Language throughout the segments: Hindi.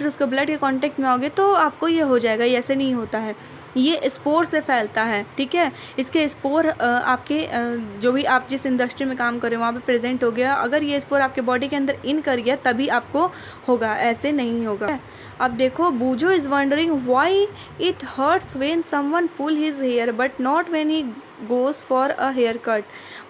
फिर उसके ब्लड के कांटेक्ट में आओगे तो आपको ये हो जाएगा। ये ऐसे नहीं होता है, ये स्पोर से फैलता है, ठीक है। इसके स्पोर आपके जो भी आप जिस इंडस्ट्री में काम कर रहे हो वहाँ पे प्रेजेंट हो गया, अगर ये स्पोर आपके बॉडी के अंदर इन कर गया तभी आपको होगा, ऐसे नहीं होगा। अब देखो, Boojho is wondering why it hurts when someone pull his hair but not when he goes for a haircut.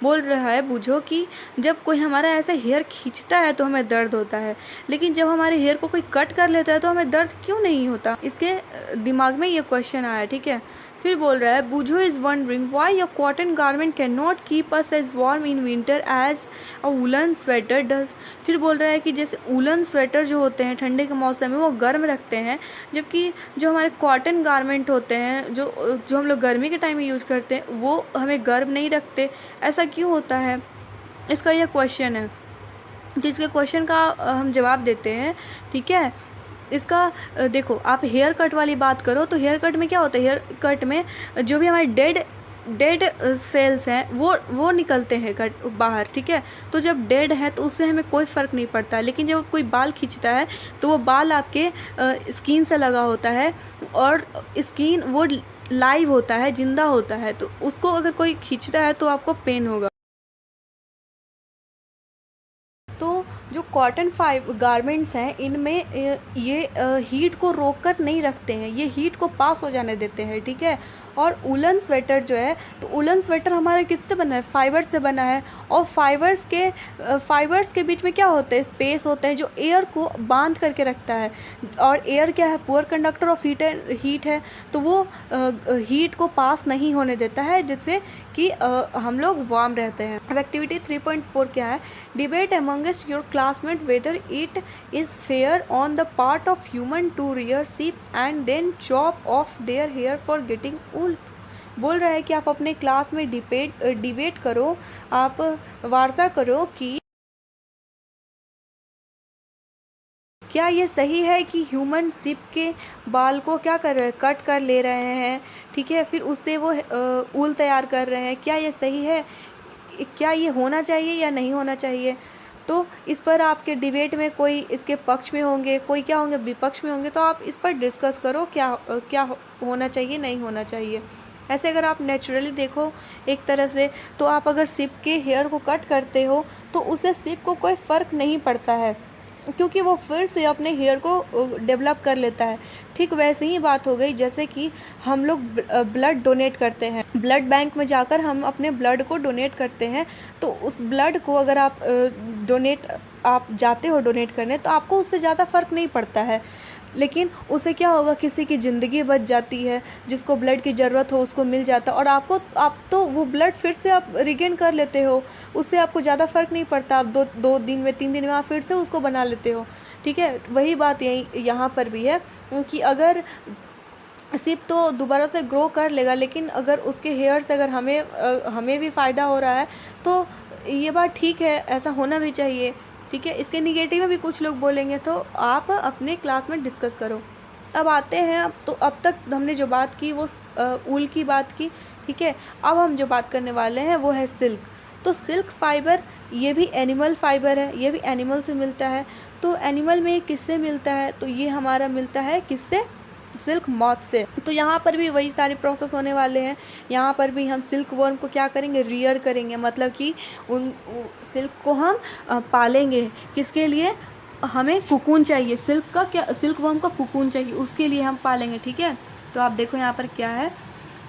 बोल रहा है बूझो कि जब कोई हमारा ऐसे हेयर खींचता है तो हमें दर्द होता है, लेकिन जब हमारे हेयर को कोई कट कर लेता है तो हमें दर्द क्यों नहीं होता। इसके दिमाग में ये क्वेश्चन आया, ठीक है। फिर बोल रहा है Boojho is wondering why a cotton garment can not keep us as warm in winter as a woollen sweater does. फिर बोल रहा है कि जैसे वुलन स्वेटर जो होते हैं ठंडे के मौसम में वो गर्म रखते हैं, जबकि जो हमारे कॉटन गारमेंट होते हैं जो हम लोग गर्मी के टाइम में यूज़ करते हैं वो हमें गर्म नहीं रखते। ऐसा क्यों होता है, इसका यह क्वेश्चन है। जिसके क्वेश्चन का हम जवाब देते हैं, ठीक है। इसका देखो, आप हेयर कट वाली बात करो तो हेयर कट में क्या होता है, हेयर कट में जो भी हमारे डेड सेल्स हैं वो निकलते हैं कट बाहर, ठीक है। तो जब डेड है तो उससे हमें कोई फ़र्क नहीं पड़ता, लेकिन जब कोई बाल खींचता है तो वो बाल आपके स्किन से लगा होता है और स्किन वो लाइव होता है, जिंदा होता है, तो उसको अगर कोई खींचता है तो आपको पेन होगा। तो जो कॉटन गारमेंट्स हैं इनमें ये हीट को रोक कर नहीं रखते हैं, ये हीट को पास हो जाने देते हैं, ठीक है। और उलन स्वेटर जो है, तो उलन स्वेटर हमारा किससे बना है, फाइबर से बना है। और फाइबर्स के बीच में क्या होता है, स्पेस होता है जो एयर को बांध करके रखता है। और एयर क्या है, पुअर कंडक्टर ऑफ हीट है, तो वो हीट को पास नहीं होने देता है, जिससे कि हम लोग वार्म रहते हैं। अब एक्टिविटी 3.4 क्या है, debate amongst your classmate whether it is fair on the part of human to rear sheep and then chop off their hair for getting wool. बोल रहा है कि आप अपने क्लास में डिबेट करो, आप वार्ता करो कि क्या ये सही है कि ह्यूमन शिप के बाल को क्या कर रहे हैं, कट कर ले रहे हैं, ठीक है, फिर उससे वो ऊल तैयार कर रहे हैं, क्या ये सही है, क्या ये होना चाहिए या नहीं होना चाहिए। तो इस पर आपके डिबेट में कोई इसके पक्ष में होंगे, कोई क्या होंगे, विपक्ष में होंगे, तो आप इस पर डिस्कस करो क्या होना चाहिए, नहीं होना चाहिए। ऐसे अगर आप नेचुरली देखो एक तरह से, तो आप अगर शिप के हेयर को कट करते हो तो उससे शिप को कोई फ़र्क नहीं पड़ता है, क्योंकि वो फिर से अपने हेयर को डेवलप कर लेता है। ठीक वैसे ही बात हो गई जैसे कि हम लोग ब्लड डोनेट करते हैं, ब्लड बैंक में जाकर हम अपने ब्लड को डोनेट करते हैं, तो उस ब्लड को अगर आप जाते हो डोनेट करने तो आपको उससे ज़्यादा फ़र्क नहीं पड़ता है, लेकिन उससे क्या होगा, किसी की ज़िंदगी बच जाती है, जिसको ब्लड की ज़रूरत हो उसको मिल जाता है, और आप तो वो ब्लड फिर से आप रिगेन कर लेते हो, उससे आपको ज़्यादा फ़र्क नहीं पड़ता, आप दो दिन में 3 दिन में आप फिर से उसको बना लेते हो, ठीक है। वही बात यहाँ पर भी है कि अगर सिप तो दोबारा से ग्रो कर लेगा, लेकिन अगर उसके हेयर से अगर हमें भी फ़ायदा हो रहा है तो ये बात ठीक है, ऐसा होना भी चाहिए, ठीक है। इसके निगेटिव में भी कुछ लोग बोलेंगे, तो आप अपने क्लास में डिस्कस करो। अब आते हैं, तो अब तक हमने जो बात की वो ऊल की बात की, ठीक है। अब हम जो बात करने वाले हैं वो है सिल्क। तो सिल्क फाइबर ये भी एनिमल फाइबर है, ये भी एनिमल से मिलता है। तो एनिमल में किससे मिलता है, तो ये हमारा मिलता है किससे, सिल्क मॉथ से। तो यहाँ पर भी वही सारे प्रोसेस होने वाले हैं। यहाँ पर भी हम सिल्क वर्म को क्या करेंगे, रियर करेंगे, मतलब कि सिल्क को हम पालेंगे। किसके लिए, हमें कुकून चाहिए, सिल्क वर्म का कुकून चाहिए, उसके लिए हम पालेंगे, ठीक है। तो आप देखो यहाँ पर क्या है,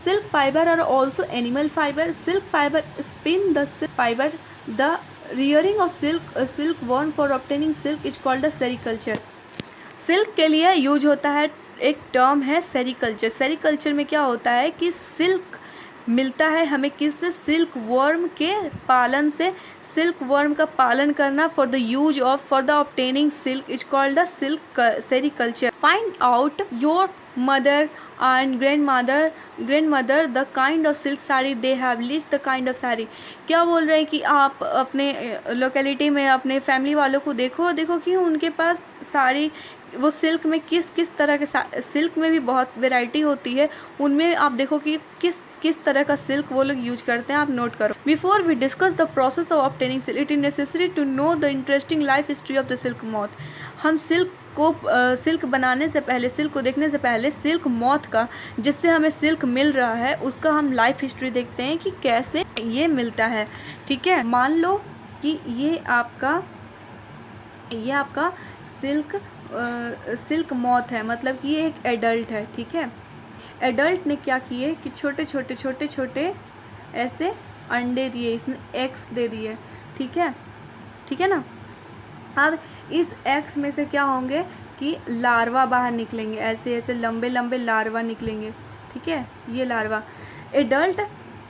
silk fibre are also animal fibre, silk fibre spin the silk fibre, the rearing of silk worm for obtaining silk is called the sericulture. Silk के लिए यूज होता है एक टर्म है सेरीकल्चर। सेरीकल्चर में क्या होता है कि सिल्क मिलता है हमें किससे, सिल्क वर्म के पालन से। सिल्क वर्म का पालन करना for the obtaining silk is called the silk sericulture. Find out your mother and grandmother the kind of silk sari they have list the kind of sari. क्या बोल रहे हैं कि आप अपने लोकेलिटी में अपने फैमिली वालों को देखो कि उनके पास साड़ी, वो सिल्क में किस तरह के, सिल्क में भी बहुत वैरायटी होती है, उनमें आप देखो कि किस तरह का सिल्क वो लोग यूज करते हैं, आप नोट करो। Before we discuss the process of obtaining silk it is necessary to know the interesting life history of the silk moth. हम सिल्क सिल्क बनाने से पहले, सिल्क को देखने से पहले सिल्क मॉथ का, जिससे हमें सिल्क मिल रहा है, उसका हम लाइफ हिस्ट्री देखते हैं कि कैसे ये मिलता है। ठीक है, मान लो कि ये आपका सिल्क मॉथ है, मतलब कि ये एक एडल्ट है। ठीक है, एडल्ट ने क्या किए कि छोटे छोटे ऐसे अंडे दिए, इसने एग्स दे दिए। ठीक है ना। अब इस एग्स में से क्या होंगे कि लार्वा बाहर निकलेंगे, ऐसे ऐसे लंबे लंबे लार्वा निकलेंगे। ठीक है, ये लार्वा, एडल्ट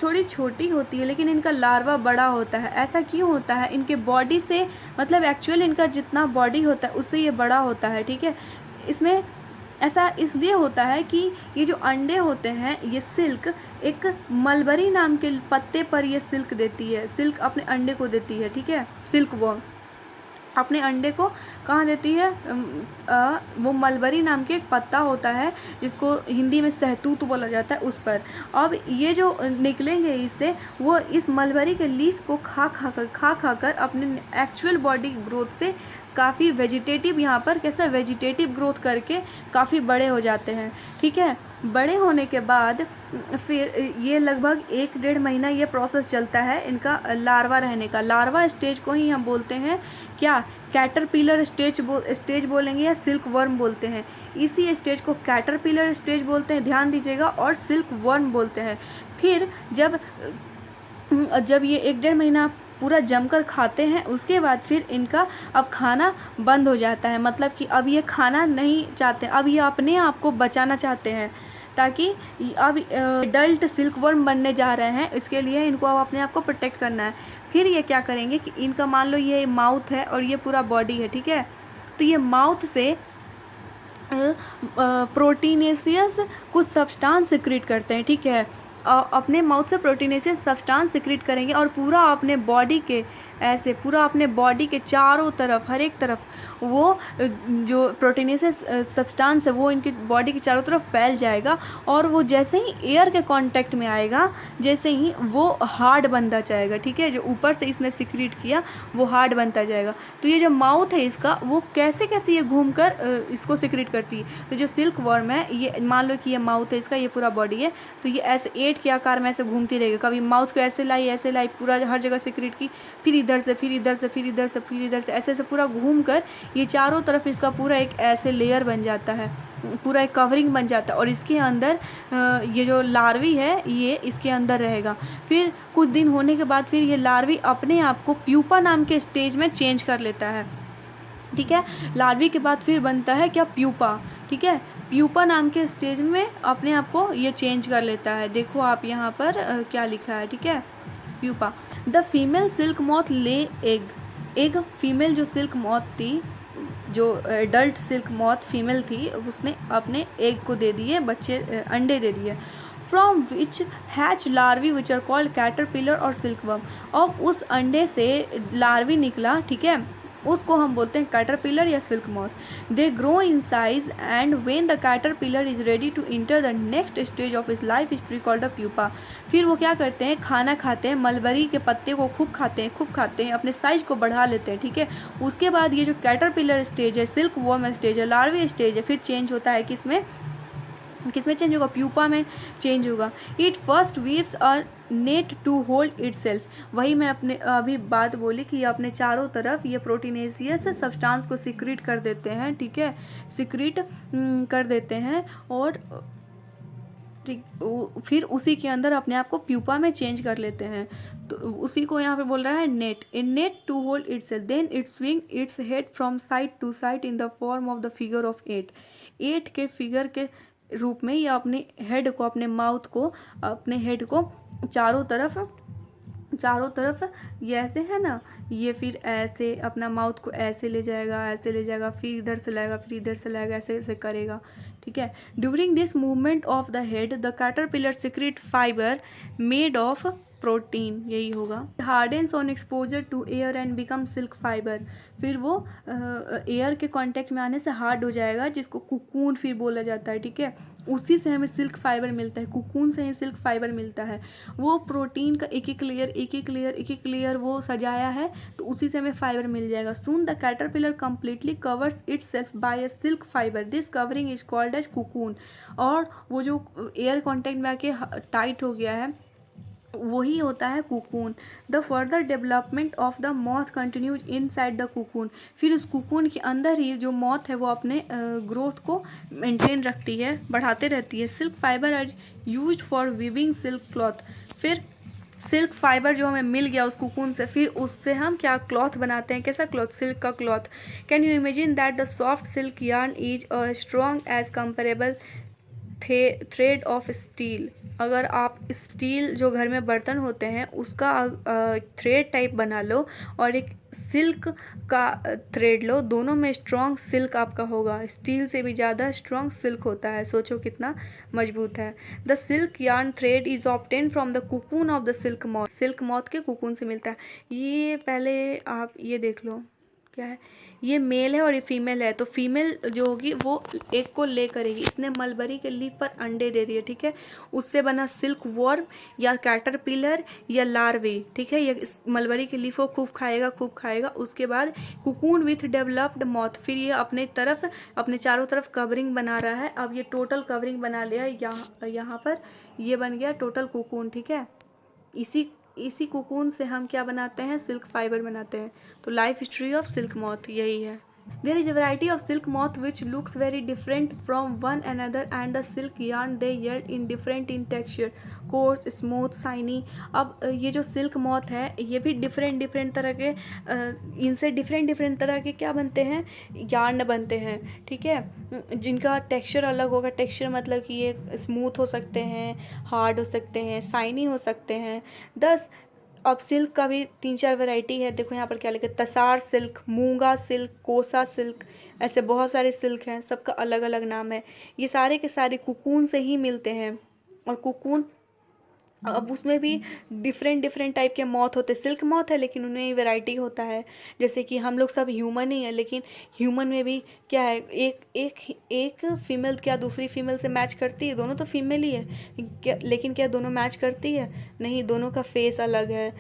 थोड़ी छोटी होती है लेकिन इनका लार्वा बड़ा होता है। ऐसा क्यों होता है? इनके बॉडी से, मतलब एक्चुअल इनका जितना बॉडी होता है उससे ये बड़ा होता है। ठीक है, इसमें ऐसा इसलिए होता है कि ये जो अंडे होते हैं, ये सिल्क एक मलबरी नाम के पत्ते पर ये सिल्क देती है, सिल्क अपने अंडे को देती है। ठीक है, सिल्क वॉर्म अपने अंडे को कहाँ देती है? वो मलबरी नाम के एक पत्ता होता है जिसको हिंदी में सहतूत बोला जाता है, उस पर। अब ये जो निकलेंगे इससे, वो इस मलबरी के लीफ को खा कर अपने एक्चुअल बॉडी ग्रोथ से काफ़ी वेजिटेटिव, यहाँ पर कैसा वेजिटेटिव ग्रोथ करके काफ़ी बड़े हो जाते हैं। ठीक है, बड़े होने के बाद फिर ये लगभग 1-1.5 महीना ये प्रोसेस चलता है इनका लार्वा रहने का। लार्वा स्टेज को ही हम बोलते हैं क्या? कैटरपिलर स्टेज बोलेंगे या सिल्क वर्म बोलते हैं। इसी स्टेज को कैटरपिलर स्टेज बोलते हैं, ध्यान दीजिएगा, और सिल्क वर्म बोलते हैं। फिर जब ये 1-1.5 महीना पूरा जमकर खाते हैं, उसके बाद फिर इनका अब खाना बंद हो जाता है, मतलब कि अब ये खाना नहीं चाहते, अब ये अपने आप को बचाना चाहते हैं, ताकि अब एडल्ट सिल्कवर्म बनने जा रहे हैं, इसके लिए इनको अब अपने आप को प्रोटेक्ट करना है। फिर ये क्या करेंगे कि इनका मान लो ये माउथ है और ये पूरा बॉडी है। ठीक है, तो ये माउथ से प्रोटीनेशियस कुछ सब्सटेंस सिक्रीट करते हैं। ठीक है, अपने माउथ से प्रोटीनेशियस सब्सटेंस सिक्रीट करेंगे और पूरा अपने बॉडी के ऐसे पूरा अपने बॉडी के चारों तरफ, हर एक तरफ वो जो प्रोटीनेशियस सब्सटेंस है वो इनके बॉडी के चारों तरफ फैल जाएगा, और वो जैसे ही एयर के कांटेक्ट में आएगा, जैसे ही वो हार्ड बनता जाएगा। ठीक है, जो ऊपर से इसने सिक्रीट किया वो हार्ड बनता जाएगा। तो ये जो माउथ है इसका, वो कैसे ये घूमकर इसको सिक्रीट करती है। तो जो सिल्क वर्म है, ये मान लो कि ये माउथ है इसका, ये पूरा बॉडी है, तो ये ऐसे 8 के आकार में ऐसे घूमती रहेगी। कभी माउथ को ऐसे लाई, पूरा हर जगह सिक्रीट की, फिर इधर से, फिर इधर से, फिर इधर से, फिर इधर से, ऐसे पूरा घूम कर ये चारों तरफ इसका पूरा एक ऐसे लेयर बन जाता है, पूरा एक कवरिंग बन जाता है, और इसके अंदर ये जो लार्वी है ये इसके अंदर रहेगा। फिर कुछ दिन होने के बाद फिर ये लार्वी अपने आप को प्यूपा नाम के स्टेज में चेंज कर लेता है। ठीक है, लार्वी के बाद फिर बनता है क्या? प्यूपा। ठीक है, प्यूपा नाम के स्टेज में अपने आप को ये चेंज कर लेता है। देखो आप यहाँ पर क्या लिखा है। ठीक है, pupa. The female silk moth ले एग फीमेल जो सिल्क मॉथ थी, जो एडल्ट सिल्क मॉथ फीमेल थी, उसने अपने एग को दे दिए, बच्चे अंडे दे दिए। From which hatch larvae which are called caterpillar और सिल्कवर्म। और उस अंडे से लार्वी निकला। ठीक है, उसको हम बोलते हैं कैटरपिलर या silk moth. They grow in size and when the caterpillar is ready to enter the next stage of is life history called the pupa. फिर वो क्या करते हैं? खाना खाते हैं, मलबरी के पत्ते को खूब खाते हैं, अपने साइज को बढ़ा लेते हैं। ठीक है, उसके बाद ये जो कैटरपिलर स्टेज है, सिल्क वर्म स्टेज है, लार्वी स्टेज है, फिर चेंज होता है किसमें चेंज होगा? प्यूपा में चेंज होगा। It first weaves a net to hold itself. वही मैं अपने अभी बात बोली कि अपने चारों तरफ ये प्रोटीनेशियस सब्सटेंस को सिक्रीट कर देते हैं। ठीक है, सिक्रीट कर देते हैं, और फिर उसी के अंदर अपने आप को प्यूपा में चेंज कर लेते हैं। तो उसी को यहाँ पे बोल रहा है net. In net to hold itself, then it swing its head from side to side in the form of the figure of 8 के फिगर के रूप में ये अपने हेड को, अपने माउथ को, अपने हेड को चारों तरफ ये ऐसे है ना, ये फिर ऐसे अपना माउथ को ऐसे ले जाएगा, फिर इधर से लाएगा, फिर इधर से लाएगा, ऐसे करेगा। ठीक है, during this movement of the head the caterpillar secrete fibre made of protein, यही होगा। Hardens on exposure to air and become silk fibre, फिर वो एयर के कांटेक्ट में आने से हार्ड हो जाएगा, जिसको कुकून फिर बोला जाता है, ठीक है। उसी से हमें सिल्क फाइबर मिलता है, कुकून से ही सिल्क फाइबर मिलता है। वो प्रोटीन का एक एक लेयर एक एक लेयर एक एक लेयर वो सजाया है, तो उसी से हमें फाइबर मिल जाएगा। Soon the caterpillar completely covers itself by a silk fibre, this covering is called as cocoon. और वो जो एयर कॉन्टेक्ट में आके टाइट हो गया है वही होता है cocoon. The further development of the moth continues in side the cocoon, फिर उस कुकून के अंदर ही जो मॉथ है वो अपने ग्रोथ को मेंटेन रखती है, बढ़ाते रहती है। Silk fibre are used for weaving silk cloth, फिर सिल्क फाइबर जो हमें मिल गया उस कुकून से, फिर उससे हम क्या क्लॉथ बनाते हैं, कैसा क्लॉथ, सिल्क का cloth. Can you imagine that the soft silk yarn is a strong as comparable thread of steel. अगर आप स्टील जो घर में बर्तन होते हैं उसका थ्रेड टाइप बना लो और एक सिल्क का थ्रेड लो, दोनों में स्ट्रॉन्ग सिल्क आपका होगा। स्टील से भी ज़्यादा स्ट्रॉन्ग सिल्क होता है, सोचो कितना मजबूत है। The silk yarn thread is obtain from the cocoon of the silk moth, silk moth के कुकून से मिलता है। ये पहले आप ये देख लो क्या है, ये मेल है और ये फीमेल है, तो फीमेल जो होगी वो एक को ले करेगी। इसने मलबरी के लीफ पर अंडे दे दिए, ठीक है, उससे बना सिल्क वर्म या कैटरपिलर या लार्वे, ठीक है। ये मलबरी के लीफ को खूब खाएगा, उसके बाद कुकून विथ डेवलप्ड मॉथ, फिर ये अपने तरफ अपने चारों तरफ कवरिंग बना रहा है। अब ये टोटल कवरिंग बना लिया, यहाँ पर ये बन गया टोटल कुकून, ठीक है। इसी कुकून से हम क्या बनाते हैं, सिल्क फाइबर बनाते हैं। तो life history of silk moth यही है। There is a variety of silk moth which looks very different from one another, and the silk yarn they yield in different in texture, coarse, smooth, shiny। अब ये जो सिल्क मॉथ है ये भी डिफरेंट तरह के इनसे डिफरेंट तरह के क्या बनते हैं, यार्न बनते हैं, ठीक है, जिनका टेक्सचर अलग होगा। टेक्सचर मतलब कि ये स्मूथ हो सकते हैं, हार्ड हो सकते हैं, शाइनी हो सकते हैं। 10 अब सिल्क का भी 3-4 वैरायटी है, देखो यहाँ पर क्या लिखा है, तसार सिल्क, मूंगा सिल्क, कोसा सिल्क, ऐसे बहुत सारे सिल्क हैं, सबका अलग अलग नाम है। ये सारे के सारे कुकून से ही मिलते हैं। और कुकून अब उसमें भी डिफरेंट टाइप के मॉथ होते हैं। सिल्क मॉथ है लेकिन उनमें वैरायटी होता है, जैसे कि हम लोग सब ह्यूमन ही है, लेकिन ह्यूमन में भी क्या है, एक फीमेल क्या दूसरी फीमेल से मैच करती है, दोनों तो फीमेल ही है लेकिन क्या दोनों मैच करती है, नहीं, दोनों का फेस अलग है,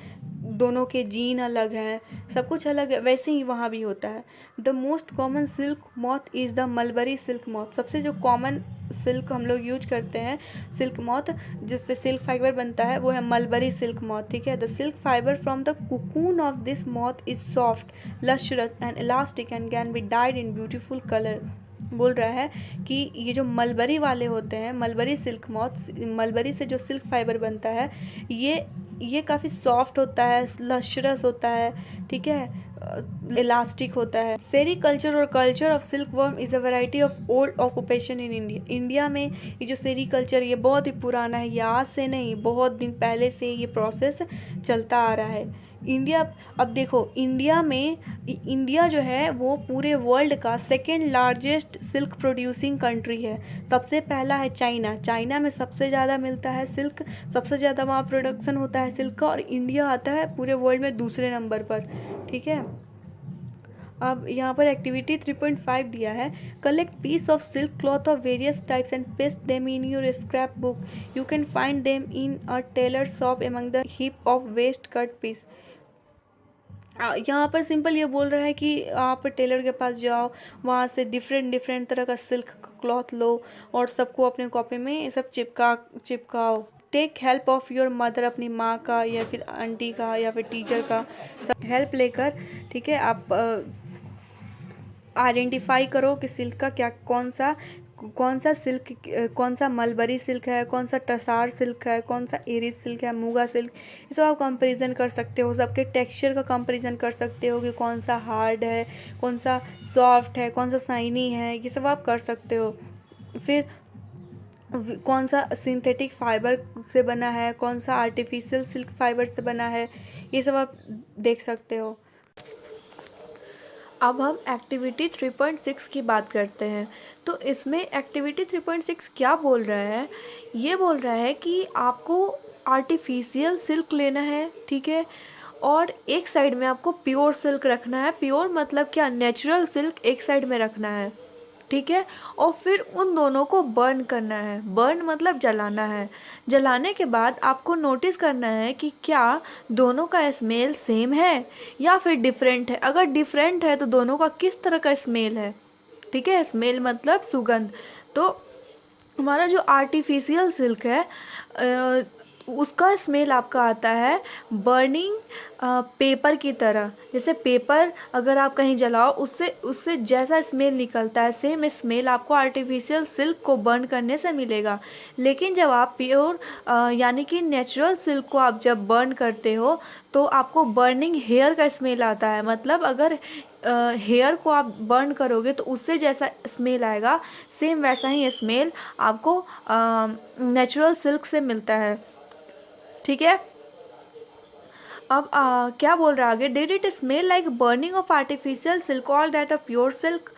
दोनों के जीन अलग हैं, सब कुछ अलग है। वैसे ही वहाँ भी होता है। The most common silk moth is the mulberry silk moth, सबसे जो कॉमन सिल्क हम लोग यूज करते हैं सिल्क मॉथ जिससे सिल्क फाइबर बनता है वो है मलबरी सिल्क मॉथ, ठीक है। The silk fibre from the cocoon of this moth is soft, lustrous and elastic and can be dyed in beautiful colour. बोल रहा है कि ये जो मलबरी वाले होते हैं, मलबरी सिल्क मॉथ, मलबरी से जो सिल्क फाइबर बनता है ये काफ़ी सॉफ्ट होता है, लश्रस होता है, ठीक है, इलास्टिक होता है। सेरीकल्चर और culture of silk worm is a variety of old occupation in India. India में ये जो सेरीकल्चर ये बहुत ही पुराना है, ये आज से नहीं, बहुत दिन पहले से ये प्रोसेस चलता आ रहा है। इंडिया, अब देखो इंडिया जो है वो पूरे वर्ल्ड का second largest silk producing country है। सबसे पहला है चाइना में सबसे ज़्यादा मिलता है सिल्क, सबसे ज़्यादा वहाँ प्रोडक्शन होता है सिल्क का, और इंडिया आता है पूरे वर्ल्ड में दूसरे नंबर पर, ठीक है। अब यहाँ पर एक्टिविटी 3.5 दिया है, collect piece of silk cloth of various types and paste them in your scrap book, you can find them in a tailor shop among the heap of waste cut piece. यहाँ पर सिंपल ये बोल रहा है कि आप टेलर के पास जाओ, वहाँ से डिफरेंट तरह का सिल्क क्लॉथ लो और सबको अपने कॉपी में सब चिपकाओ। Take help of your mother, अपनी माँ का या फिर आंटी का या फिर टीचर का सब हेल्प लेकर, ठीक है, आप आइडेंटिफाई करो कि सिल्क का क्या कौन सा सिल्क, कौन सा मलबरी सिल्क है, कौन सा टसार सिल्क है, कौन सा एरीज सिल्क है, मूगा सिल्क, ये सब आप कंपैरिजन कर सकते हो। सबके टेक्सचर का कंपैरिजन कर सकते हो कि कौन सा हार्ड है, कौन सा सॉफ्ट है, कौन सा शाइनी है, ये सब आप कर सकते हो। फिर कौन सा सिंथेटिक फाइबर से बना है, कौन सा आर्टिफिशियल सिल्क फाइबर से बना है, ये सब आप देख सकते हो। अब हम एक्टिविटी 3.6 की बात करते हैं। तो इसमें एक्टिविटी 3.6 क्या बोल रहा है, ये बोल रहा है कि आपको आर्टिफिशियल सिल्क लेना है, ठीक है, और एक साइड में आपको प्योर सिल्क रखना है। प्योर मतलब क्या, नेचुरल सिल्क एक साइड में रखना है, ठीक है। और फिर उन दोनों को बर्न करना है। बर्न मतलब जलाना है। जलाने के बाद आपको नोटिस करना है कि क्या दोनों का स्मेल सेम है या फिर डिफरेंट है। अगर डिफरेंट है तो दोनों का किस तरह का स्मेल है, ठीक है। स्मेल मतलब सुगंध। तो हमारा जो आर्टिफिशियल सिल्क है उसका स्मेल आपका आता है बर्निंग पेपर की तरह। जैसे पेपर अगर आप कहीं जलाओ उससे उससे जैसा स्मेल निकलता है, सेम स्मेल आपको आर्टिफिशियल सिल्क को बर्न करने से मिलेगा। लेकिन जब आप प्योर यानी कि नेचुरल सिल्क को आप जब बर्न करते हो तो आपको बर्निंग हेयर का स्मेल आता है। मतलब अगर हेयर को आप बर्न करोगे तो उससे जैसा स्मेल आएगा, सेम वैसा ही स्मेल आपको नेचुरल सिल्क से मिलता है, ठीक है। अब क्या बोल रहा है आगे, did it smell like burning of artificial silk all that a pure silk.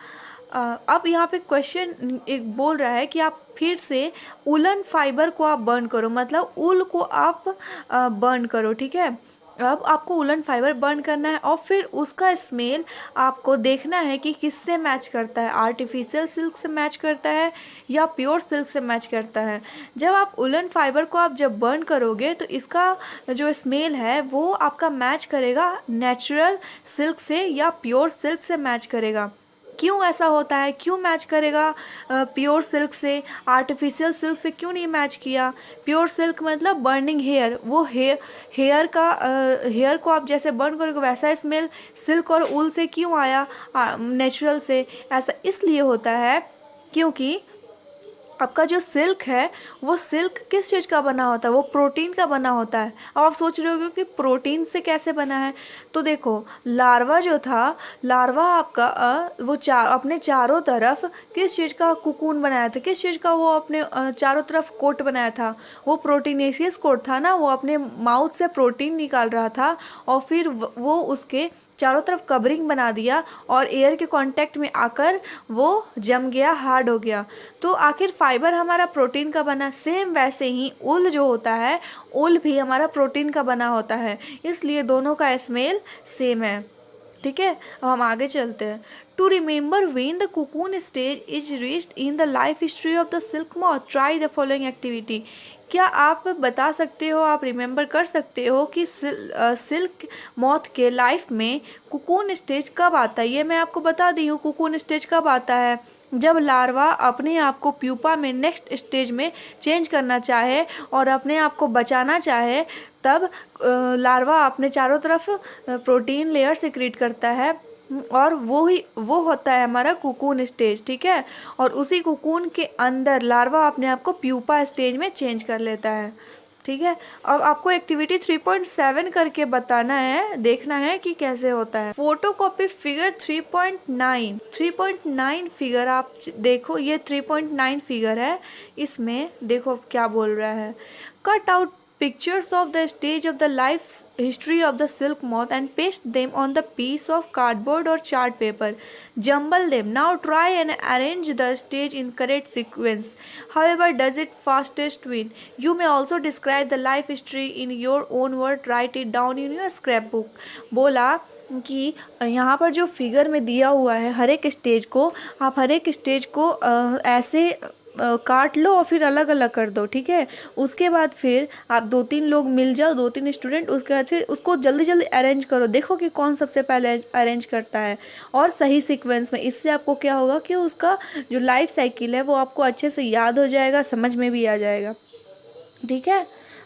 अब यहाँ पे क्वेश्चन एक बोल रहा है कि आप फिर से उलन फाइबर को आप बर्न करो, मतलब ऊल को आप बर्न करो, ठीक है। अब आपको उलन फाइबर बर्न करना है और फिर उसका स्मेल आपको देखना है कि किससे मैच करता है, आर्टिफिशियल सिल्क से मैच करता है या प्योर सिल्क से मैच करता है। जब आप उलन फाइबर को आप जब बर्न करोगे तो इसका जो स्मेल है वो आपका मैच करेगा नेचुरल सिल्क से या प्योर सिल्क से मैच करेगा। क्यों ऐसा होता है, क्यों मैच करेगा प्योर सिल्क से, आर्टिफिशियल सिल्क से क्यों नहीं मैच किया। प्योर सिल्क मतलब बर्निंग हेयर, वो हेयर को आप जैसे बर्न करोगे वैसा स्मेल सिल्क और ऊल से क्यों आया नेचुरल से। ऐसा इसलिए होता है क्योंकि आपका जो सिल्क है वो सिल्क किस चीज़ का बना होता है, वो प्रोटीन का बना होता है। अब आप सोच रहे होगे कि प्रोटीन से कैसे बना है, तो देखो लार्वा जो था, लार्वा आपका वो अपने चारों तरफ किस चीज़ का कुकून बनाया था, किस चीज़ का वो अपने चारों तरफ कोट बनाया था, वो प्रोटीनेशियस कोट था ना। वो अपने माउथ से प्रोटीन निकाल रहा था और फिर वो उसके चारों तरफ कवरिंग बना दिया और एयर के कांटेक्ट में आकर वो जम गया, हार्ड हो गया। तो आखिर फाइबर हमारा प्रोटीन का बना, सेम वैसे ही ऊल जो होता है, ऊल भी हमारा प्रोटीन का बना होता है, इसलिए दोनों का स्मेल सेम है, ठीक है। अब हम आगे चलते हैं। To remember when the cocoon stage is reached in the life history of the silk moth, try the following activity. क्या आप बता सकते हो, आप रिमेंबर कर सकते हो कि सिल्क मॉथ के लाइफ में कुकून स्टेज कब आता है। ये मैं आपको बता दी हूँ, कुकून स्टेज कब आता है, जब लार्वा अपने आप को प्यूपा में नेक्स्ट स्टेज में चेंज करना चाहे और अपने आप को बचाना चाहे, तब लार्वा अपने चारों तरफ प्रोटीन लेयर सिक्रीट करता है और वो होता है हमारा कुकून स्टेज, ठीक है। और उसी कुकून के अंदर लार्वा अपने आप को प्यूपा स्टेज में चेंज कर लेता है, ठीक है। अब आपको एक्टिविटी 3.7 करके बताना है, देखना है कि कैसे होता है। फोटोकॉपी फिगर 3.9 फिगर आप देखो, ये 3.9 फिगर है। इसमें देखो क्या बोल रहा है, cut out pictures of the stage of the life history of the silk moth and paste them on the piece of cardboard or chart paper. Jumble them. Now try and arrange the stage in correct sequence. However does it fastest win. You may also describe the life history in your own word. Write it down in your scrapbook. बोला कि यहाँ पर जो फिगर में दिया हुआ है, हर एक स्टेज को आप हर एक स्टेज को ऐसे काट लो और फिर अलग अलग कर दो, ठीक है। उसके बाद फिर आप 2-3 लोग मिल जाओ, 2-3 स्टूडेंट, उसके बाद फिर उसको जल्दी जल्दी अरेंज करो, देखो कि कौन सबसे पहले अरेंज करता है और सही सीक्वेंस में। इससे आपको क्या होगा कि उसका जो लाइफ साइकिल है वो आपको अच्छे से याद हो जाएगा, समझ में भी आ जाएगा, ठीक है।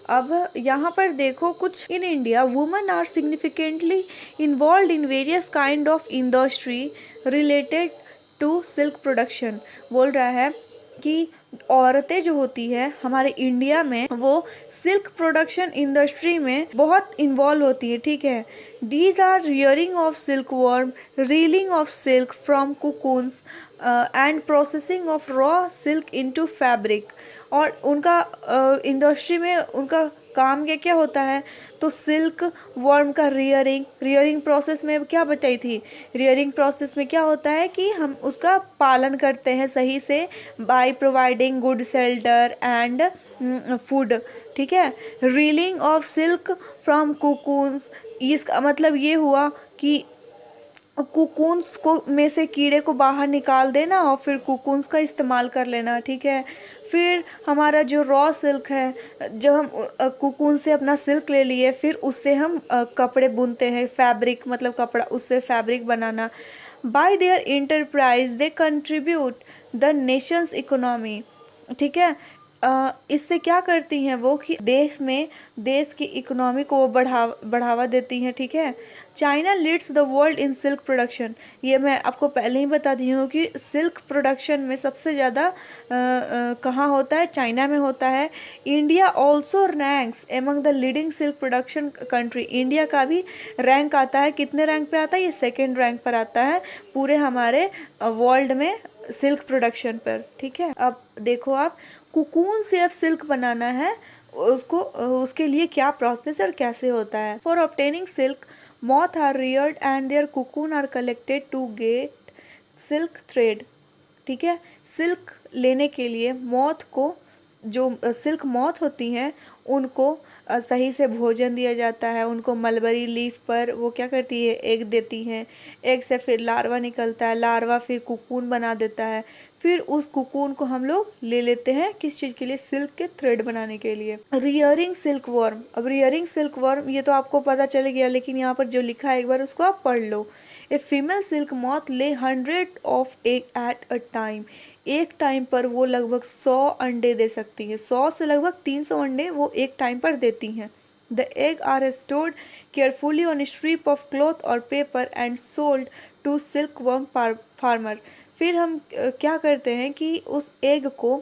अब यहाँ पर देखो कुछ, in India women are significantly involved in various kind of industry related to silk production. बोल रहा है कि औरतें जो होती है हमारे इंडिया में वो सिल्क प्रोडक्शन इंडस्ट्री में बहुत इन्वॉल्व होती है, ठीक है। These are rearing of silk worm, reeling of silk from cocoons, and processing of raw silk into fabric. और उनका इंडस्ट्री में उनका काम क्या क्या होता है, तो सिल्क वर्म का रियरिंग प्रोसेस में क्या बताई थी, रियरिंग प्रोसेस में क्या होता है कि हम उसका पालन करते हैं सही से by providing good shelter and food, ठीक है। रीलिंग ऑफ सिल्क फ्रॉम कुकून्स, इसका मतलब ये हुआ कि कुकून्स को में से कीड़े को बाहर निकाल देना और फिर कुकून्स का इस्तेमाल कर लेना, ठीक है। फिर हमारा जो रॉ सिल्क है, जब हम कुकून से अपना सिल्क ले लिए, फिर उससे हम कपड़े बुनते हैं, फैब्रिक मतलब कपड़ा, उससे fabric banana. Bye there enterprise they contribute the Nations economy, ठीक है। इससे क्या करती हैं वो कि देश की इकोनॉमी को बढ़ावा देती हैं, ठीक है। China leads the world in silk production, ये मैं आपको पहले ही बता दी हूँ कि सिल्क प्रोडक्शन में सबसे ज़्यादा कहाँ होता है, चाइना में होता है। India also ranks among the leading silk production country, India का भी रैंक आता है, कितने रैंक पे आता है, ये सेकेंड रैंक पर आता है पूरे हमारे वर्ल्ड में सिल्क प्रोडक्शन पर, ठीक है। अब देखो आप, कुकून से अब सिल्क बनाना है, उसके लिए क्या प्रोसेस और कैसे होता है। For obtaining silk moth are reared and their cocoon are collected to get silk thread, ठीक है। सिल्क लेने के लिए मॉथ को, जो सिल्क मॉथ होती हैं, उनको सही से भोजन दिया जाता है। उनको मलबरी लीफ पर वो क्या करती है, एग देती हैं, एग से फिर लार्वा निकलता है, लार्वा फिर कुकून बना देता है, फिर उस कुकून को हम लोग ले लेते हैं किस चीज़ के लिए, सिल्क के थ्रेड बनाने के लिए। रियरिंग सिल्क वर्म, अब रियरिंग सिल्क वर्म ये तो आपको पता चल गया, लेकिन यहाँ पर जो लिखा है एक बार उसको आप पढ़ लो। ए फीमेल सिल्क मॉथ ले 100 of egg at a time, एक टाइम पर वो लगभग 100 अंडे दे सकती है, 100 से लगभग 300 अंडे वो एक टाइम पर देती हैं। The egg are stored carefully on strip of cloth और paper and sold to silk worm farmer. फिर हम क्या करते हैं कि उस एग को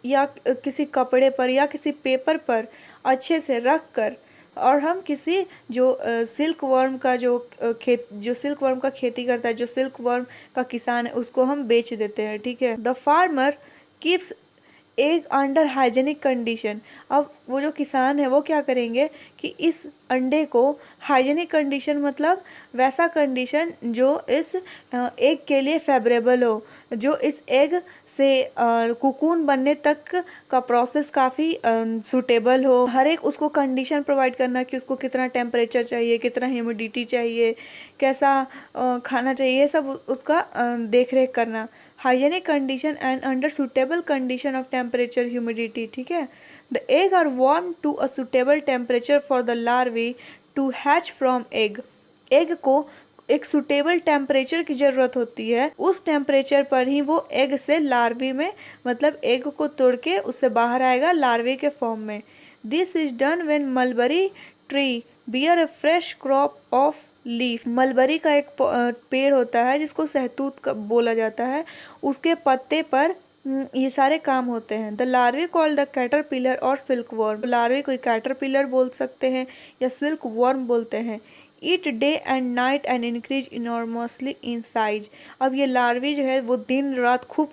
या किसी कपड़े पर या किसी पेपर पर अच्छे से रख कर, और हम किसी जो सिल्क वर्म का जो सिल्क वर्म का खेती करता है, जो सिल्क वर्म का किसान है, उसको हम बेच देते हैं, ठीक है। The farmer keeps egg under hygienic condition, अब वो जो किसान है वो क्या करेंगे कि इस अंडे को हाइजेनिक कंडीशन मतलब वैसा कंडीशन जो इस एग के लिए फेवरेबल हो, जो इस एग से कुकून बनने तक का प्रोसेस काफ़ी सूटेबल हो, हर एक उसको कंडीशन प्रोवाइड करना कि उसको कितना टेम्परेचर चाहिए, कितना ह्यूमिडिटी चाहिए, कैसा खाना चाहिए, सब उसका देख रेख करना। Hygienic condition and under suitable condition of temperature humidity, ठीक है। The egg are warm to a suitable temperature for the larvae to hatch from egg, egg को एक सुटेबल टेम्परेचर की ज़रूरत होती है, उस टेम्परेचर पर ही वो एग से लार्वी में मतलब एग को तोड़ के उससे बाहर आएगा लार्वे के फॉर्म में। This is done when mulberry tree bear a fresh crop of leaf, mulberry का एक पेड़ होता है जिसको सहतूत बोला जाता है, उसके पत्ते पर ये सारे काम होते हैं। The larvae called the caterpillar और सिल्क वर्म, लार्वे को कैटरपिलर बोल सकते हैं या सिल्क वर्म बोलते हैं। Eat day and night and increase enormously in size, अब ये लार्वी जो है वो दिन रात खूब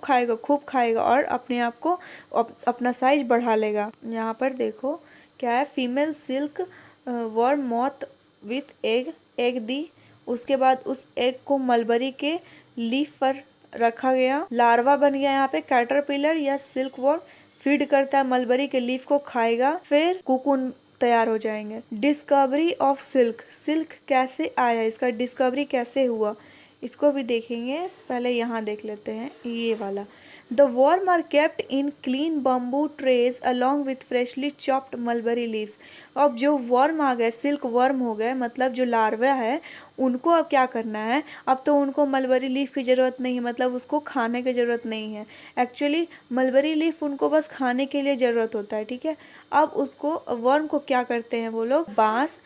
खाएगा और अपने आप को अपना साइज बढ़ा लेगा। यहाँ पर देखो क्या है, female silk worm moth with egg दी, उसके बाद उस एग को मलबरी के लीफ पर रखा गया, लार्वा बन गया यहाँ पे कैटरपिलर या सिल्क वर्म, फीड करता है मलबरी के लीफ को, खाएगा, फिर कुकुन तैयार हो जाएंगे। डिस्कवरी ऑफ सिल्क, सिल्क कैसे आया, इसका डिस्कवरी कैसे हुआ, इसको भी देखेंगे। पहले यहाँ देख लेते हैं ये वाला। The worm are kept in clean bamboo trays along with freshly chopped mulberry leaves, अब जो वर्म आ गए, सिल्क वर्म हो गए, मतलब जो लार्वा है, उनको अब क्या करना है, अब तो उनको मलबरी लीफ की ज़रूरत नहीं है, मतलब उसको खाने की ज़रूरत नहीं है। एक्चुअली मलबरी लीफ उनको बस खाने के लिए ज़रूरत होता है, ठीक है। अब उसको वर्म को क्या करते हैं वो लोग, बांस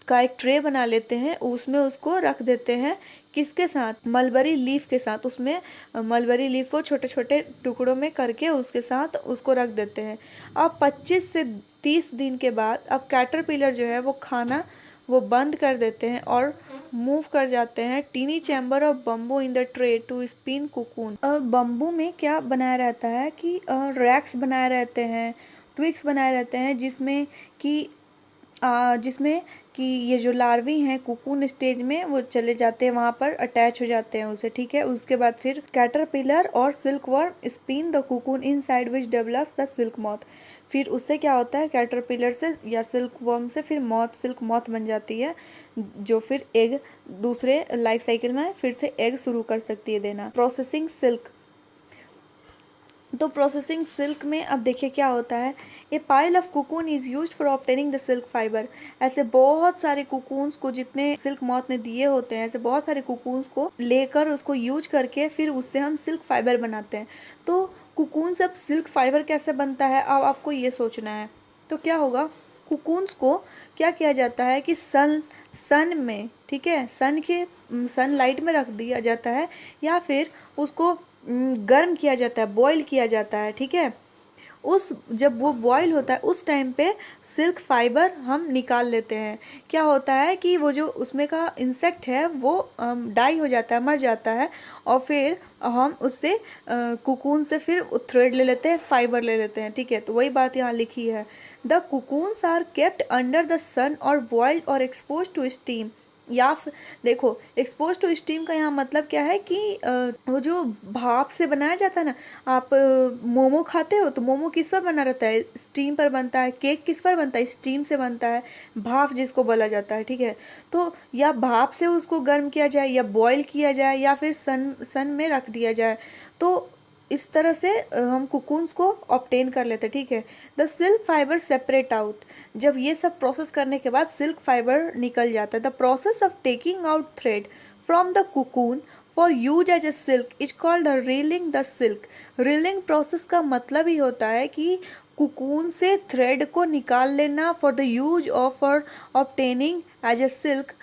का एक ट्रे बना लेते हैं, उसमें उसको रख देते हैं, किसके साथ, मलबरी लीफ के साथ, उसमें मलबरी लीफ को छोटे छोटे टुकड़ों में करके उसके साथ उसको रख देते हैं। अब 25 से 30 दिन के बाद अब कैटरपिलर जो है वो खाना वो बंद कर देते हैं और मूव कर जाते हैं tiny chamber of bamboo in the tray to spin cocoon. Bamboo में क्या बनाया रहता है कि रैक्स बनाए रहते हैं, ट्विग्स बनाए रहते हैं, जिसमें कि ये जो लार्वी हैं कुकून स्टेज में वो चले जाते हैं, वहाँ पर अटैच हो जाते हैं उसे, ठीक है। उसके बाद फिर कैटरपिलर और silk worm spin the cocoon inside which develops the silk moth. फिर उससे क्या होता है, कैटरपिलर से या सिल्क वर्म से फिर मॉथ, सिल्क मॉथ बन जाती है, जो फिर एग दूसरे लाइफ साइकिल में फिर से एग शुरू कर सकती है देना। प्रोसेसिंग सिल्क, तो प्रोसेसिंग सिल्क में अब देखिए क्या होता है, ए pile of cocoon is used for obtaining the silk fibre. ऐसे बहुत सारे कुकून्स को, जितने सिल्क मॉथ ने दिए होते हैं, ऐसे बहुत सारे कुकून्स को लेकर उसको यूज करके फिर उससे हम सिल्क फाइबर बनाते हैं। तो कुकून से अब सिल्क फाइबर कैसे बनता है, अब आपको ये सोचना है। तो क्या होगा, कुकून्स को क्या किया जाता है कि सन में, ठीक है, सनलाइट में रख दिया जाता है, या फिर उसको गर्म किया जाता है, बॉईल किया जाता है, ठीक है। जब वो बॉईल होता है उस टाइम पे सिल्क फाइबर हम निकाल लेते हैं। क्या होता है कि वो जो उसमें का इंसेक्ट है वो डाई हो जाता है, मर जाता है, और फिर हम उससे कुकून से फिर थ्रेड ले लेते हैं, फाइबर ले लेते हैं, ठीक है। तो वही बात यहाँ लिखी है, the cocoons are kept under the sun और बॉइल्ड और एक्सपोज टू स्टीम। या फिर देखो, एक्सपोज टू स्टीम का यहाँ मतलब क्या है कि वो जो भाप से बनाया जाता है ना, आप मोमो खाते हो तो मोमो किस पर बना रहता है, स्टीम पर बनता है। केक किस पर बनता है, स्टीम से बनता है, भाप जिसको बोला जाता है, ठीक है। तो या भाप से उसको गर्म किया जाए, या बॉईल किया जाए, या फिर सन में रख दिया जाए, तो इस तरह से हम कुकून्स को ऑब्टेन कर लेते हैं, ठीक है। The silk fibre separate out, जब ये सब प्रोसेस करने के बाद सिल्क फाइबर निकल जाता है। The process of taking out thread from the cocoon for use as a silk is called the reeling the silk. Reeling process का मतलब ही होता है कि कुकून से थ्रेड को निकाल लेना for the use of for obtaining as a silk,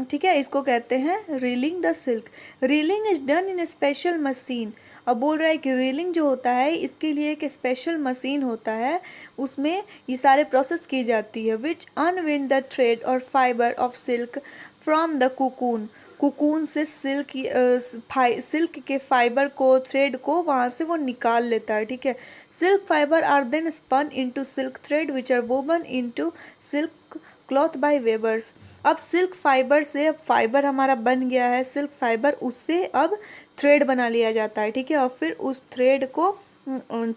ठीक है। इसको कहते हैं reeling the silk. Reeling is done in a special machine. अब बोल रहा है कि रीलिंग जो होता है इसके लिए एक स्पेशल मशीन होता है, उसमें ये सारे प्रोसेस की जाती है, विच अनविंड द थ्रेड और fibre of silk from the cocoon. Cocoon से सिल्क के फाइबर को, थ्रेड को वहाँ से वो निकाल लेता है, ठीक है। Silk fibre are then spun into silk thread which are woven into silk cloth by weavers. अब सिल्क फाइबर से, अब फाइबर हमारा बन गया है सिल्क फाइबर, उससे अब थ्रेड बना लिया जाता है, ठीक है। और फिर उस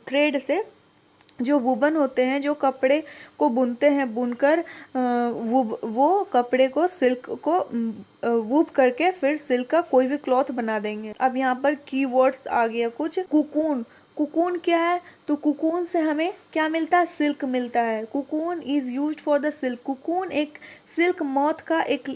थ्रेड से जो वुबन होते हैं, जो कपड़े को बुनते हैं, बुनकर वो कपड़े को, सिल्क को वूब करके फिर सिल्क का कोई भी क्लॉथ बना देंगे। अब यहाँ पर कीवर्ड्स आ गया कुछ। कुकून, कुकून क्या है, तो कुकून से हमें क्या मिलता है, सिल्क मिलता है। Cocoon is used for the silk. Cocoon एक सिल्क मॉथ का एक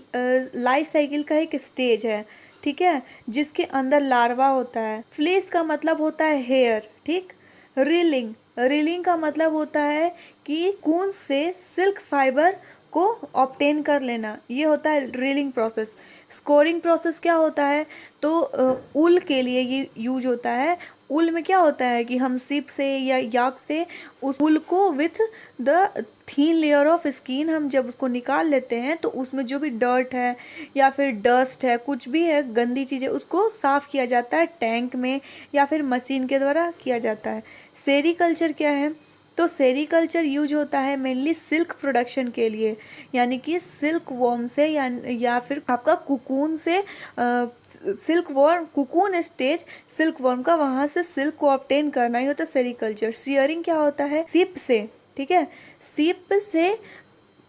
लाइफ साइकिल का एक स्टेज है, ठीक है, जिसके अंदर लार्वा होता है। फ्लीस का मतलब होता है हेयर, ठीक। रीलिंग, रीलिंग का मतलब होता है कि कून से सिल्क फाइबर को ऑब्टेन कर लेना, ये होता है रीलिंग प्रोसेस। स्कोरिंग प्रोसेस क्या होता है, तो ऊल के लिए ये यूज होता है। ऊल में क्या होता है कि हम सिप से या याक से उस ऊल को with the thin layer of skin हम जब उसको निकाल लेते हैं, तो उसमें जो भी डर्ट है या फिर डस्ट है, कुछ भी है गंदी चीज़ें, उसको साफ किया जाता है टैंक में या फिर मशीन के द्वारा किया जाता है। सेरीकल्चर क्या है, तो सेरीकल्चर यूज होता है मेनली सिल्क प्रोडक्शन के लिए, यानी कि सिल्क वॉर्म से या फिर आपका कुकून से, silk worm, cocoon stage silk worm का, वहां से सिल्क को ऑब्टेन करना ही होता है सेरीकल्चर। शेयरिंग क्या होता है, सिप से, ठीक है, सिप से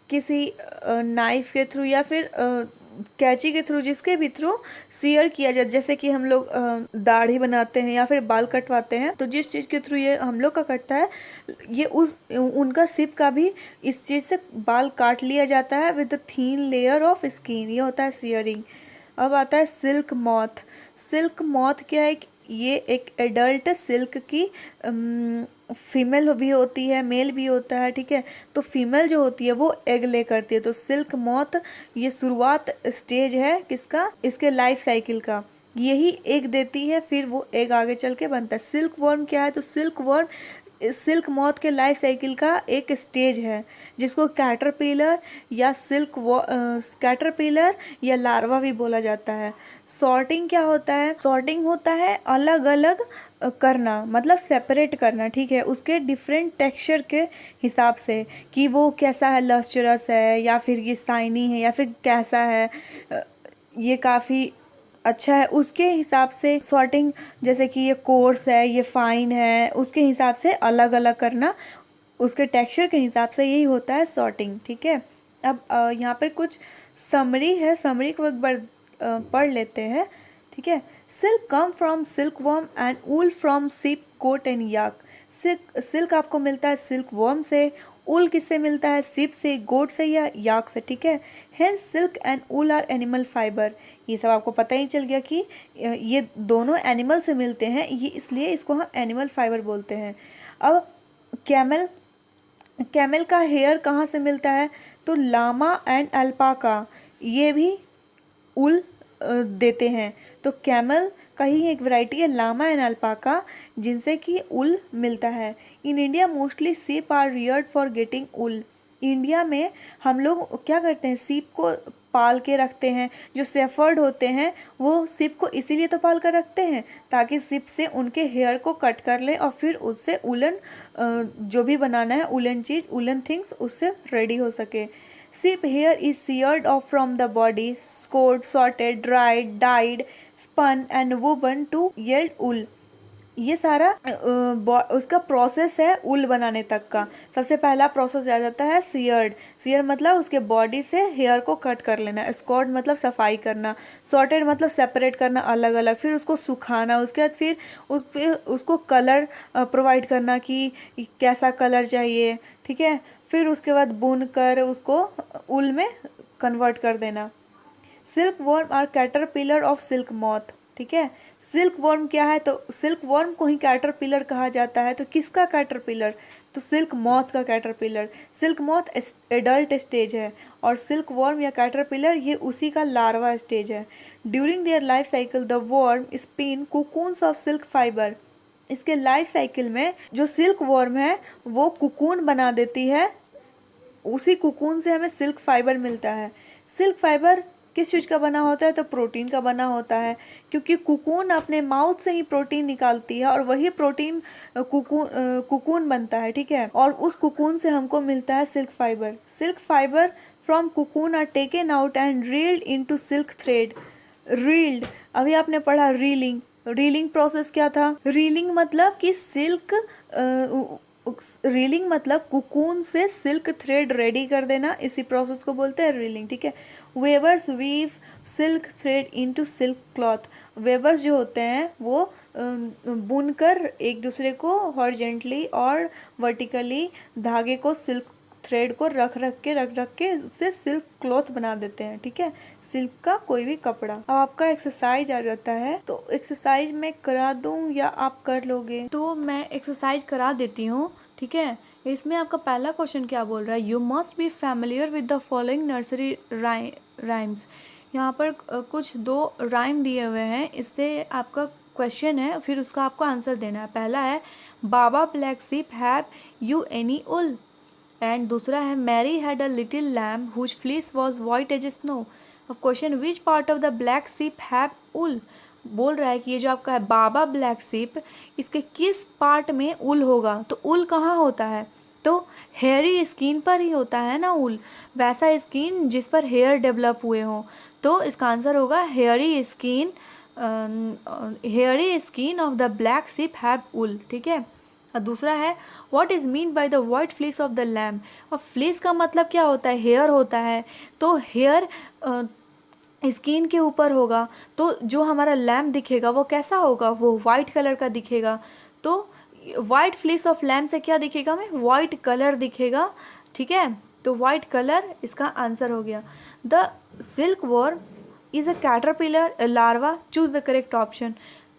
किसी नाइफ के थ्रू या फिर कैंची के थ्रू, जिसके भी थ्रू शेयर किया जाए, जैसे कि हम लोग दाढ़ी बनाते हैं या फिर बाल कटवाते हैं, तो जिस चीज़ के थ्रू ये हम लोग का कटता है, ये उनका सिप का भी इस चीज़ से बाल काट लिया जाता है with the thin layer of skin, ये होता है शेयरिंग। अब आता है सिल्क मॉथ। सिल्क मॉथ क्या है, ये एक एडल्ट सिल्क की फीमेल भी होती है, मेल भी होता है, ठीक है। तो फीमेल जो होती है वो एग ले करती है। तो सिल्क मॉथ ये शुरुआत स्टेज है किसका, इसके लाइफ साइकिल का, यही एग देती है, फिर वो एग आगे चल के बनता है। सिल्क वर्म क्या है, तो सिल्क वर्म सिल्क मॉथ के लाइफ साइकिल का एक स्टेज है जिसको कैटरपिलर या लार्वा भी बोला जाता है। सॉर्टिंग क्या होता है? सॉर्टिंग होता है अलग अलग करना, मतलब सेपरेट करना, ठीक है, उसके डिफरेंट टेक्सचर के हिसाब से कि वो कैसा है, लस्चरस है या फिर ये शाइनी है या फिर कैसा है, ये काफ़ी अच्छा है, उसके हिसाब से सॉर्टिंग, जैसे कि ये कोर्स है, ये फाइन है, उसके हिसाब से अलग अलग करना, उसके टेक्सचर के हिसाब से यही होता है सॉर्टिंग, ठीक है। अब यहाँ पर कुछ समरी है, समरी को एक बार पढ़ लेते हैं, ठीक है। Silk come from silk worm and wool from सीप गोट एंड याक। सिल्क आपको मिलता है सिल्क वर्म से, ऊल किससे मिलता है? सीप से, गोट से या याक से, ठीक है। Hence silk and wool are animal fibre. ये सब आपको पता ही चल गया कि ये दोनों एनिमल से मिलते हैं, ये इसलिए इसको हम एनिमल फाइबर बोलते हैं। अब कैमल का हेयर कहाँ से मिलता है? तो लामा एंड अल्पाका ये भी ऊल देते हैं। तो कैमल का ही एक वैरायटी है लामा एंड अल्पाका, जिनसे कि ऊल मिलता है। In India mostly sheep are reared for getting wool. India में हम लोग क्या करते हैं? सीप को पाल के रखते हैं। जो शेफर्ड होते हैं वो सीप को इसीलिए तो पाल कर रखते हैं ताकि सीप से उनके हेयर को कट कर ले और फिर उससे उलन जो भी बनाना है, उलन चीज, उलन थिंग्स उससे रेडी हो सके। Sheep hair is sheared off from the body, scoured, sorted, dried, dyed, spun and woven to yield wool. ये सारा उसका प्रोसेस है उल बनाने तक का। सबसे पहला प्रोसेस आ जाता है सियर्ड। सियर मतलब उसके बॉडी से हेयर को कट कर लेना, स्कॉर्ड मतलब सफाई करना, सॉर्टेड मतलब सेपरेट करना अलग अलग, फिर उसको सुखाना, उसके बाद फिर उसको कलर प्रोवाइड करना कि कैसा कलर चाहिए, ठीक है। फिर उसके बाद बुन कर उसको उल में कन्वर्ट कर देना। Silk worm are caterpillar of silk moth, ठीक है। सिल्क वर्म क्या है? तो सिल्क वर्म को ही कैटरपिलर कहा जाता है। तो किसका कैटरपिलर? तो सिल्क मॉथ का caterpillar. Silk moth adult stage है और सिल्क वर्म या कैटरपिलर ये उसी का लार्वा स्टेज है। During their life cycle the worm spin cocoons of silk fibre. इसके लाइफ साइकिल में जो सिल्क वर्म है वो कुकून बना देती है, उसी कुकून से हमें सिल्क फाइबर मिलता है। सिल्क फाइबर किस चीज़ का बना होता है? तो प्रोटीन का बना होता है, क्योंकि कुकून अपने माउथ से ही प्रोटीन निकालती है और वही प्रोटीन कुकून बनता है, ठीक है। और उस कुकून से हमको मिलता है silk fibre. Silk fibre from cocoon are taken out and reeled into silk thread. Reeled, अभी आपने पढ़ा रीलिंग। रीलिंग प्रोसेस क्या था? रीलिंग मतलब कि रीलिंग मतलब कुकून से सिल्क थ्रेड रेडी कर देना, इसी प्रोसेस को बोलते हैं रीलिंग, ठीक है। Weavers weave silk thread into silk cloth. Weavers जो होते हैं वो बुनकर एक दूसरे को हॉरिजॉन्टली और वर्टिकली धागे को, सिल्क थ्रेड को रख के उससे सिल्क क्लॉथ बना देते हैं, ठीक है, सिल्क का कोई भी कपड़ा। अब आपका एक्सरसाइज आ जाता है, तो एक्सरसाइज मैं करा दूं या आप कर लोगे? तो मैं एक्सरसाइज करा देती हूँ, ठीक है। इसमें आपका पहला क्वेश्चन क्या बोल रहा है? You must be familiar with the following nursery rhymes. यहाँ पर कुछ 2 राइम दिए हुए हैं, इससे आपका क्वेश्चन है, फिर उसका आपको आंसर देना है। पहला है baa baa black sheep have you any wool, and दूसरा है Mary had a little lamb whose fleece was white as snow. अब question which part of the black sheep have wool, बोल रहा है कि ये जो आपका है बाबा ब्लैक शीप, इसके किस पार्ट में उल होगा? तो उल कहाँ होता है? तो हेयरी स्किन पर ही होता है ना उल, वैसा स्किन जिस पर हेयर डेवलप हुए हों। तो इसका आंसर होगा hairy skin of the black sheep have wool, ठीक है। और दूसरा है what is mean by the white fleece of the lamb. और फ्लीस का मतलब क्या होता है? हेयर होता है। तो हेयर स्किन के ऊपर होगा, तो जो हमारा लैम्ब दिखेगा वो कैसा होगा? वो वाइट कलर का दिखेगा। तो वाइट फ्लीस ऑफ लैम्ब से क्या दिखेगा? हमें वाइट कलर दिखेगा, ठीक है। तो वाइट कलर इसका आंसर हो गया। The silk worm is a caterpillar larva, choose the correct option.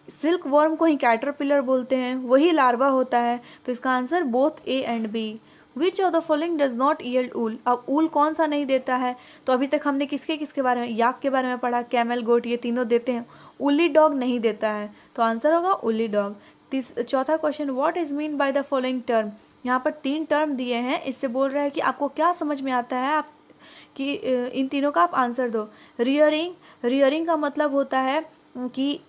Silk worm को ही कैटरपिलर बोलते हैं, वही लार्वा होता है, तो इसका answer both A and B. Which of the following does not yield wool. अब ऊल कौन सा नहीं देता है? तो अभी तक हमने किसके बारे में, याक के बारे में पढ़ा, कैमल, गोट, ये तीनों देते हैं। उली डॉग नहीं देता है, तो आंसर होगा उली डॉग। चौथा question, what is mean by the following term. यहाँ पर 3 टर्म दिए हैं, इससे बोल रहा है कि आपको क्या समझ में आता है, आप कि इन तीनों का आप आंसर दो। रियरिंग, रियरिंग का मतलब होता है कि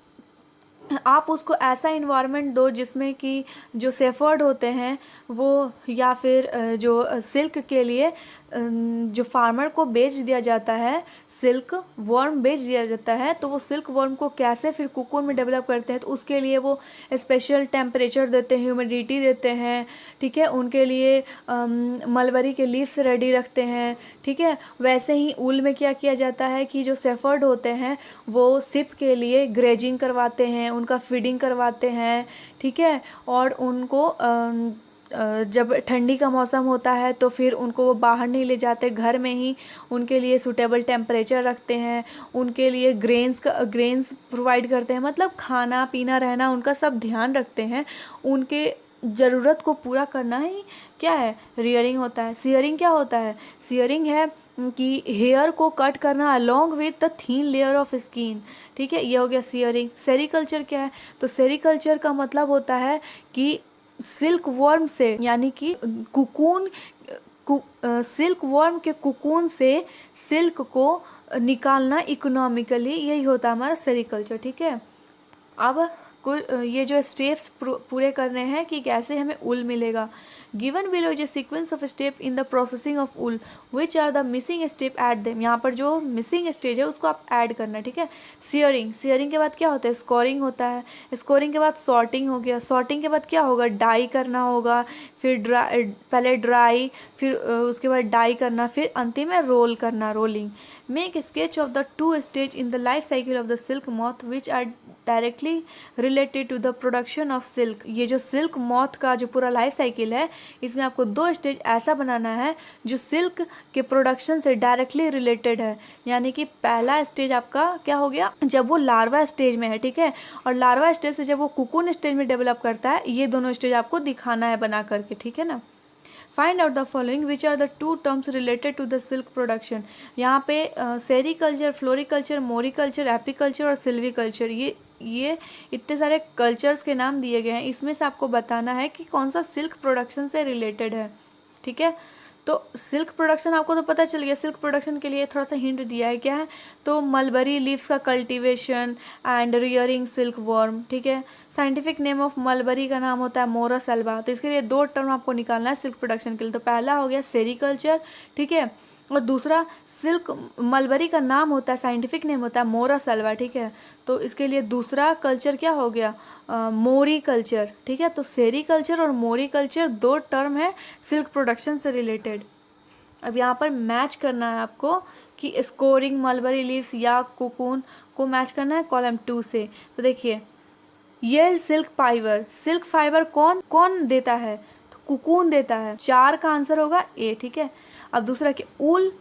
आप उसको ऐसा इन्वायरमेंट दो जिसमें कि जो शेफर्ड होते हैं वो, या फिर जो सिल्क के लिए जो फार्मर को बेच दिया जाता है, सिल्क वर्म बेच दिया जाता है, तो वो सिल्क वर्म को कैसे फिर कुकून में डेवलप करते हैं, तो उसके लिए वो स्पेशल टेम्परेचर देते हैं, ह्यूमिडिटी देते हैं, ठीक है, उनके लिए मलबरी के लीव्स रेडी रखते हैं, ठीक है। वैसे ही ऊल में क्या किया जाता है कि जो शेफर्ड होते हैं वो सिप के लिए ग्रेजिंग करवाते हैं, उनका फीडिंग करवाते हैं, ठीक है, और उनको जब ठंडी का मौसम होता है तो फिर उनको वो बाहर नहीं ले जाते, घर में ही उनके लिए सूटेबल टेम्परेचर रखते हैं, उनके लिए ग्रेन्स प्रोवाइड करते हैं, मतलब खाना पीना रहना उनका सब ध्यान रखते हैं, उनके ज़रूरत को पूरा करना ही क्या है, रियरिंग होता है। सियरिंग क्या होता है, सियरिंग है कि हेयर को कट करना along with the thin layer of skin, ठीक है, ये हो गया सियरिंग। सेरीकल्चर क्या है, तो सेरीकल्चर का मतलब होता है कि सिल्क वर्म से, यानी कि कुकून, सिल्क वर्म के कुकून से सिल्क को निकालना इकोनॉमिकली, यही होता है हमारा सेरीकल्चर, ठीक है। अब ये जो स्टेप्स पूरे करने हैं कि कैसे हमें ऊल मिलेगा। Given below is a sequence of step in the processing of wool, which are the missing step at them. यहाँ पर जो मिसिंग स्टेज है उसको आप ऐड करना, ठीक है। सियरिंग, सियरिंग के बाद क्या होता है, स्कोरिंग होता है, स्कोरिंग के बाद सॉर्टिंग हो गया, सॉर्टिंग के बाद क्या होगा, डाई करना होगा, फिर पहले ड्राई, फिर उसके बाद डाई करना, फिर अंतिम में रोल करना, rolling. Make sketch of the 2 stage in the life cycle of the silk moth which are directly related to the production of silk. ये जो सिल्क मॉथ का जो पूरा लाइफ साइकिल है, इसमें आपको 2 स्टेज ऐसा बनाना है जो सिल्क के प्रोडक्शन से डायरेक्टली रिलेटेड है। यानी कि पहला स्टेज आपका क्या हो गया, जब वो लार्वा स्टेज में है, ठीक है, और लार्वा स्टेज से जब वो कुकून स्टेज में डेवलप करता है, ये दोनों स्टेज आपको दिखाना है बना करके, ठीक है ना। Find out the following which are the 2 terms related to the silk production. यहाँ पे सेरीकल्चर, फ्लोरिकल्चर, मोरिकल्चर, एपीकल्चर और सिल्वीकल्चर, ये इतने सारे कल्चर्स के नाम दिए गए हैं, इसमें से आपको बताना है कि कौन सा सिल्क प्रोडक्शन से रिलेटेड है, ठीक है। तो सिल्क प्रोडक्शन आपको तो पता चल गया, सिल्क प्रोडक्शन के लिए थोड़ा सा हिंट दिया है, क्या है, तो मलबरी लीव्स का cultivation and rearing silk worm, ठीक है। साइंटिफिक नेम ऑफ मलबरी का नाम होता है मोरस एल्बा। तो इसके लिए 2 टर्म आपको निकालना है सिल्क प्रोडक्शन के लिए। तो पहला हो गया सेरीकल्चर, ठीक है, और दूसरा सिल्क मलबरी का नाम होता है, साइंटिफिक नेम होता है मोरस एल्बा, ठीक है। तो इसके लिए दूसरा कल्चर क्या हो गया, मोरी कल्चर, ठीक है। तो सेरीकल्चर और मोरी कल्चर 2 टर्म है सिल्क प्रोडक्शन से रिलेटेड। अब यहाँ पर मैच करना है आपको कि स्कोरिंग मलबरी लीव्स या कुकून को मैच करना है कॉलम 2 से। तो देखिए, ये सिल्क फाइबर, सिल्क फाइबर कौन कौन देता है, तो कुकून देता है, 4 का आंसर होगा ए, ठीक है। अब दूसरा कि ऊल